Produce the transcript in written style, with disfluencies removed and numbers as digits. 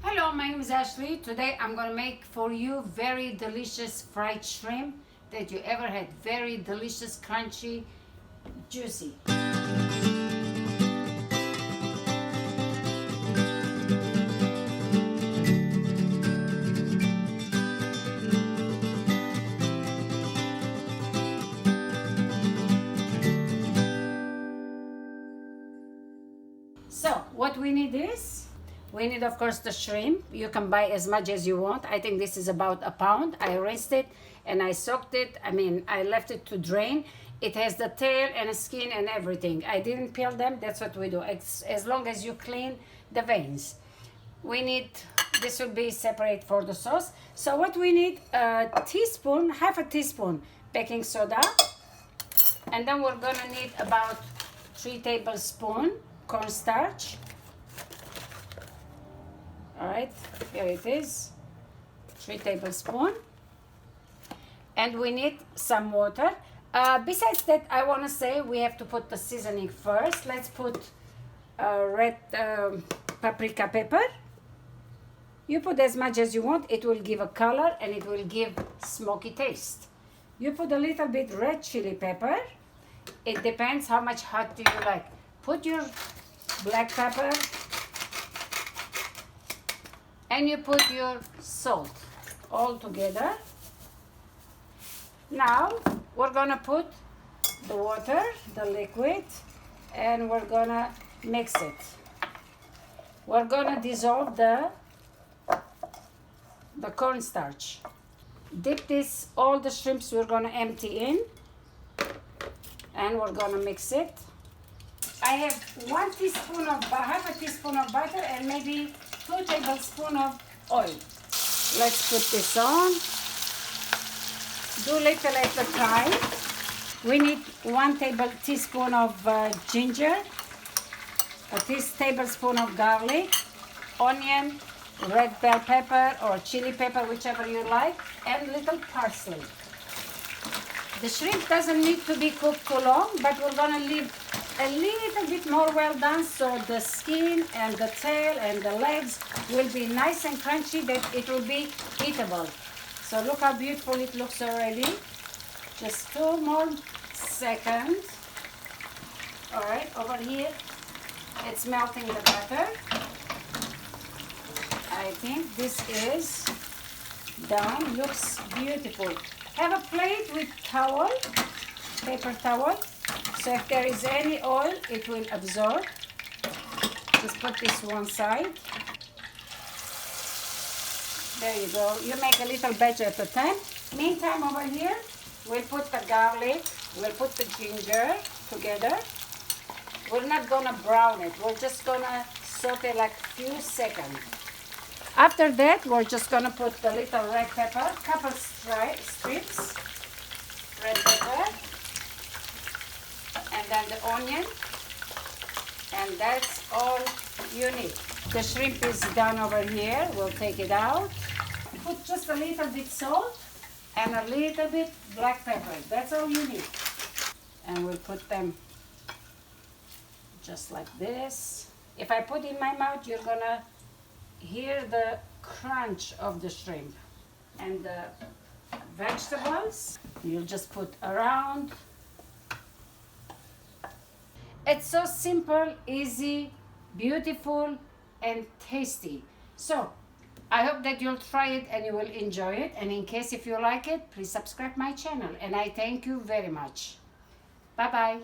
Hello, my name is Ashley. Today I'm going to make for you very delicious fried shrimp that you ever had. Very delicious, crunchy, juicy. So what we need is, we need of course the shrimp. You can buy as much as you want. I think this is about a pound. I rinsed it and I soaked it. I left it to drain. It has the tail and the skin and everything. I didn't peel them. That's what we do. As long as you clean the veins. We need, this will be separate for the sauce. So what we need, half a teaspoon baking soda. And then we're gonna need about 3 tablespoons cornstarch. All right, here it is, 3 tablespoons. And we need some water. Besides that, I want to say we have to put the seasoning first. Let's put red paprika pepper. You put as much as you want. It will give a color and it will give smoky taste. You put a little bit red chili pepper. It depends how much hot do you like. Put your black pepper and you put your salt all together. Now we're gonna put the water, the liquid, and we're gonna mix it. We're gonna dissolve the cornstarch. Dip this, all the shrimps we're gonna empty in, and we're gonna mix it. I have half a teaspoon of butter and maybe 2 tablespoons of oil. Let's put this on. Do little at a time. We need 1 teaspoon of ginger, a tablespoon of garlic, onion, red bell pepper or chili pepper, whichever you like, and little parsley. The shrimp doesn't need to be cooked too long, but we're gonna leave a little bit more well done so the skin and the tail and the legs will be nice and crunchy, that it will be eatable. So look how beautiful it looks already. Just 2 more seconds. All right, over here it's melting the butter. I think this is done. Looks beautiful. Have a plate with towel, paper towel, so if there is any oil, it will absorb. Just put this one side. There you go. You make a little batch at a time. Meantime, over here, we'll put the garlic, we'll put the ginger together. We're not gonna brown it. We're just gonna saute like a few seconds. After that, we're just gonna put the little red pepper, couple strips, red pepper, and then the onion, and that's all you need. The shrimp is done over here. We'll take it out. Put just a little bit salt and a little bit black pepper. That's all you need. And we'll put them just like this. If I put in my mouth, you're gonna hear the crunch of the shrimp. And the vegetables, you'll just put around. It's so simple, easy, beautiful, and tasty. So I hope that you'll try it and you will enjoy it. And in case if you like it, please subscribe my channel. And I thank you very much. Bye-bye.